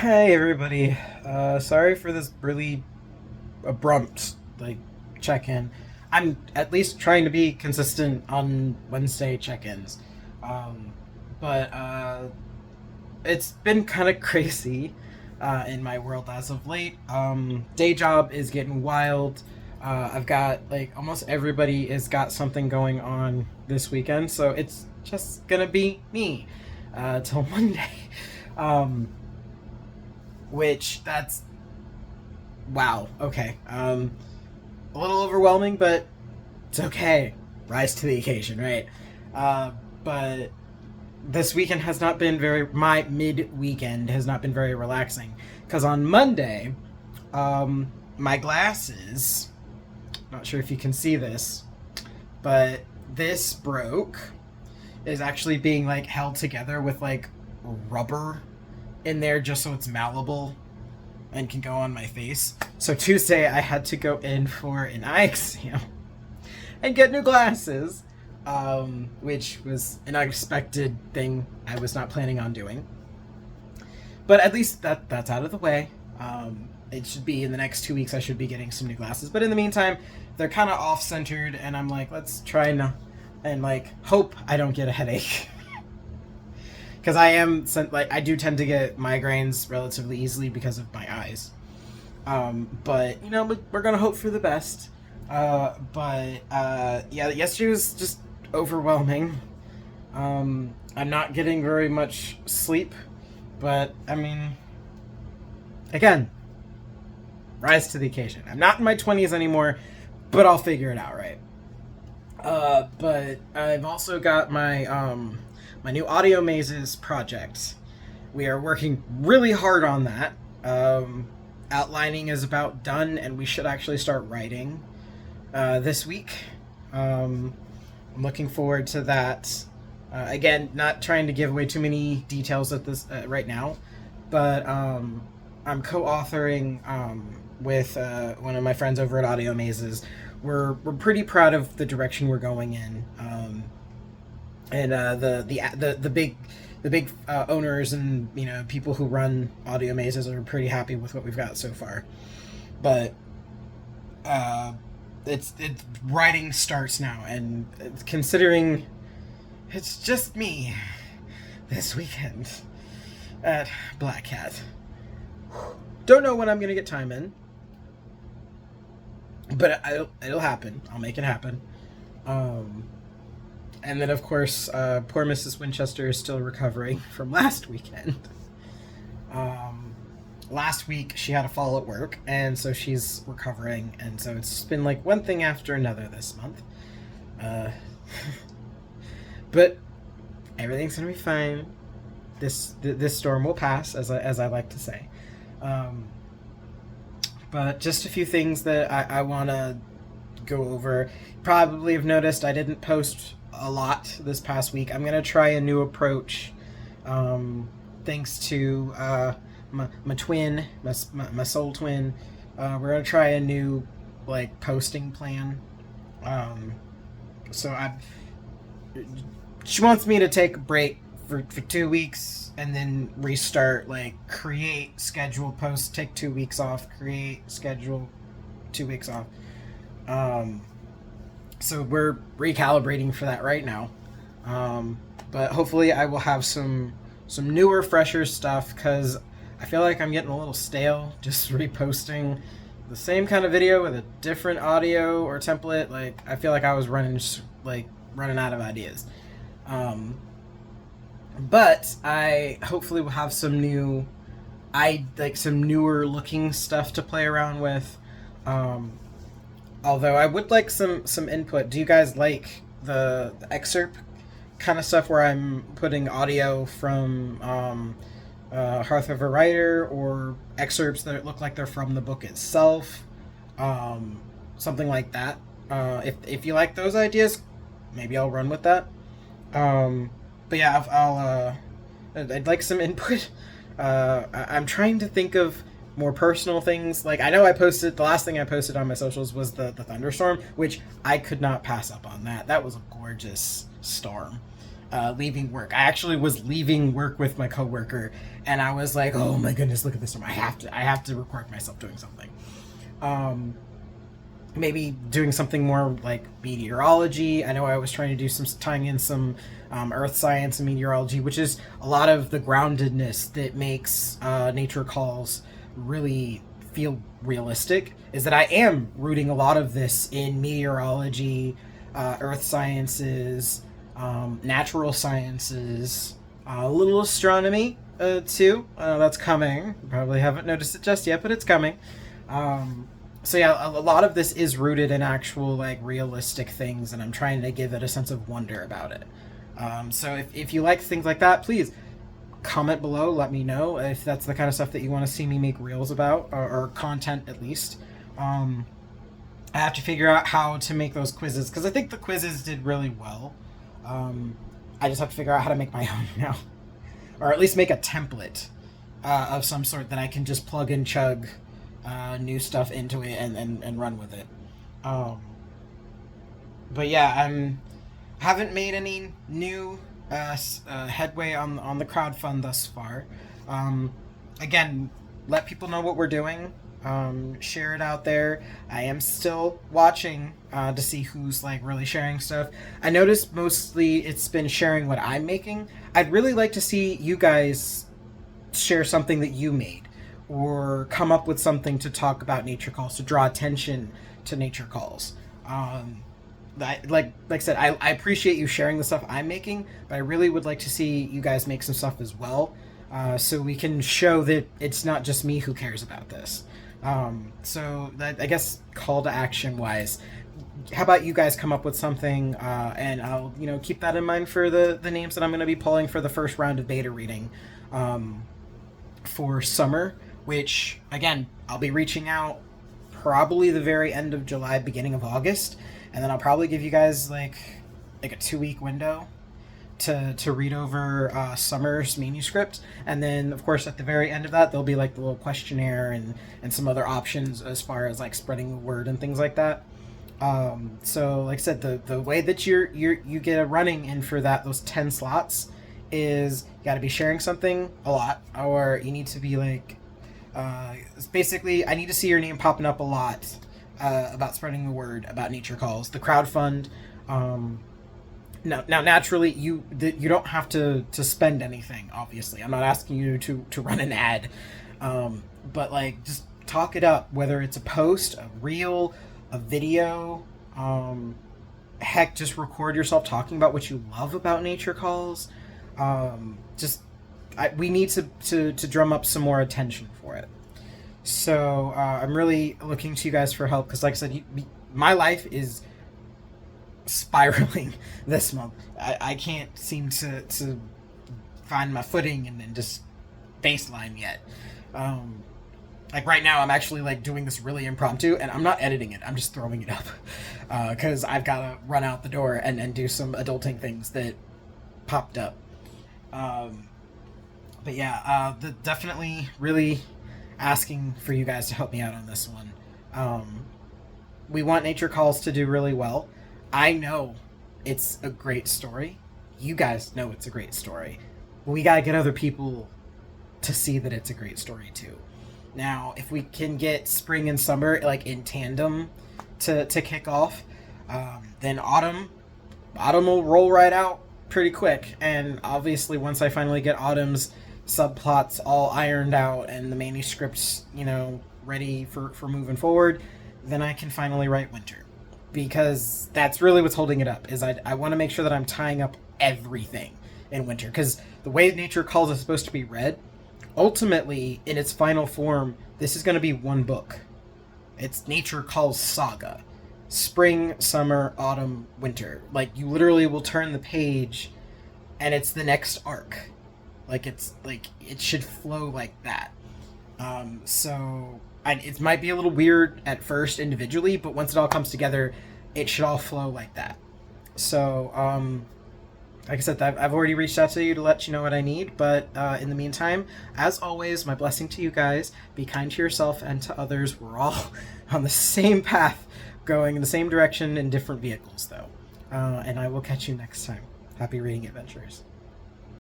Hey everybody. Sorry for this really abrupt check-in. I'm at least trying to be consistent on Wednesday check-ins. Um, but it's been kind of crazy in my world as of late. Day job is getting wild. I've got almost everybody has got something going on this weekend, so it's just gonna be me till Monday. Um, which that's wow. Okay. A little overwhelming, but it's okay. Rise to the occasion, right? But this weekend has not been very. My mid weekend has not been very relaxing because on Monday, my glasses. Not sure if you can see this, but this broke. Is actually being held together with rubber in there just so it's malleable and can go on my face. So Tuesday I had to go in for an eye exam and get new glasses, which was an unexpected thing I was not planning on doing. But at least that's out of the way. It should be in the next 2 weeks I should be getting some new glasses. But in the meantime, they're kind of off-centered, and I'm like, let's try and hope I don't get a headache. Because I do tend to get migraines relatively easily because of my eyes. But we're gonna hope for the best. Yeah, yesterday was just overwhelming. I'm not getting very much sleep, but I mean, again, rise to the occasion. I'm not in my 20s anymore, but I'll figure it out, right? But I've also got my new AudioMazes project. We are working really hard on that. Outlining is about done, and we should actually start writing this week. I'm looking forward to that. Again, not trying to give away too many details at this right now, but I'm co-authoring with one of my friends over at AudioMazes. We're pretty proud of the direction we're going in. And the big owners and people who run AudioMazes are pretty happy with what we've got so far. But it's writing starts now, and considering it's just me this weekend at Black Cat, don't know when I'm gonna get time in, but it'll happen. I'll make it happen. And then, of course, poor Mrs. Winchester is still recovering from last weekend. Last week, she had a fall at work, and so she's recovering. And so it's just been one thing after another this month. But everything's going to be fine. This storm will pass, as I like to say. But just a few things that I want to go over. Probably have noticed I didn't post a lot this past week. I'm gonna try a new approach, thanks to my twin, my soul twin. We're gonna try a new posting plan. So she wants me to take a break for 2 weeks and then restart. Create, schedule, post, take 2 weeks off, create, schedule, 2 weeks off. So we're recalibrating for that right now. But hopefully I will have some newer, fresher stuff, because I feel like I'm getting a little stale just reposting the same kind of video with a different audio or template. I feel like I was running out of ideas. But I hopefully will have some some newer looking stuff to play around with. Although I would like some input. Do you guys like the excerpt kind of stuff where I'm putting audio from Hearth of a Writer, or excerpts that look like they're from the book itself? Something like that. If you like those ideas, maybe I'll run with that. But yeah, I'd like some input. I'm trying to think of more personal things. I know the last thing I posted on my socials was the thunderstorm, which I could not pass up on. That was a gorgeous storm. leaving work. I actually was leaving work with my coworker, and I was like, "Oh my goodness, look at this! I have to record myself doing something." Maybe doing something more like meteorology. I know I was trying to do some tying in some earth science and meteorology, which is a lot of the groundedness that makes Nature Calls really feel realistic. Is that I am rooting a lot of this in meteorology, earth sciences, natural sciences, a little astronomy too. That's coming. You probably haven't noticed it just yet, but it's coming. So yeah, a lot of this is rooted in actual like realistic things, and I'm trying to give it a sense of wonder about it. So if you like things like that, please comment below. Let me know if that's the kind of stuff that you want to see me make reels about, or content at least. I have to figure out how to make those quizzes, because I think the quizzes did really well. I just have to figure out how to make my own now, or at least make a template of some sort that I can just plug and chug new stuff into it and run with it. But yeah, haven't made any new headway on the crowdfund thus far. Again, let people know what we're doing. Share it out there. I am still watching to see who's like really sharing stuff. I noticed mostly it's been sharing what I'm making. I'd really like to see you guys share something that you made, or come up with something to talk about Nature Calls, to draw attention to Nature Calls. Like I said, I appreciate you sharing the stuff I'm making, but I really would like to see you guys make some stuff as well, so we can show that it's not just me who cares about this. So that, I guess, call to action wise, how about you guys come up with something, and I'll keep that in mind for the names that I'm going to be pulling for the first round of beta reading for summer, which again I'll be reaching out probably the very end of July, beginning of August, and then I'll probably give you guys like a 2-week window to read over summer's manuscript, and then of course at the very end of that there'll be like the little questionnaire and some other options as far as like spreading the word and things like that. So like I said, the way that you get a running in for those 10 slots is you got to be sharing something a lot, or you need to be like basically I need to see your name popping up a lot about spreading the word about Nature Calls, the crowdfund. Now naturally you don't have to spend anything, obviously. I'm not asking you to run an ad, but like just talk it up, whether it's a post, a reel, a video, heck, just record yourself talking about what you love about Nature Calls. We need to drum up some more attention for it. So I'm really looking to you guys for help, because like I said, my life is spiraling this month. I can't seem to find my footing and just baseline yet. Like right now I'm actually like doing this really impromptu, and I'm not editing it, I'm just throwing it up because I've got to run out the door and do some adulting things that popped up. But yeah, definitely really asking for you guys to help me out on this one. We want Nature Calls to do really well. I know it's a great story. You guys know it's a great story. But we gotta get other people to see that it's a great story too. Now, if we can get spring and summer like in tandem to kick off, then autumn will roll right out pretty quick. And obviously once I finally get autumn's subplots all ironed out and the manuscripts, ready for moving forward, then I can finally write winter. Because that's really what's holding it up, is I want to make sure that I'm tying up everything in winter. Because the way Nature Calls is supposed to be read, ultimately, in its final form, this is going to be one book. It's Nature Calls Saga. Spring, summer, autumn, winter. Like, you literally will turn the page, and it's the next arc. It should flow like that. It might be a little weird at first individually, but once it all comes together, it should all flow like that. So, like I said, I've already reached out to you to let you know what I need, but in the meantime, as always, my blessing to you guys, be kind to yourself and to others. We're all on the same path, going in the same direction in different vehicles, though. And I will catch you next time. Happy reading adventures.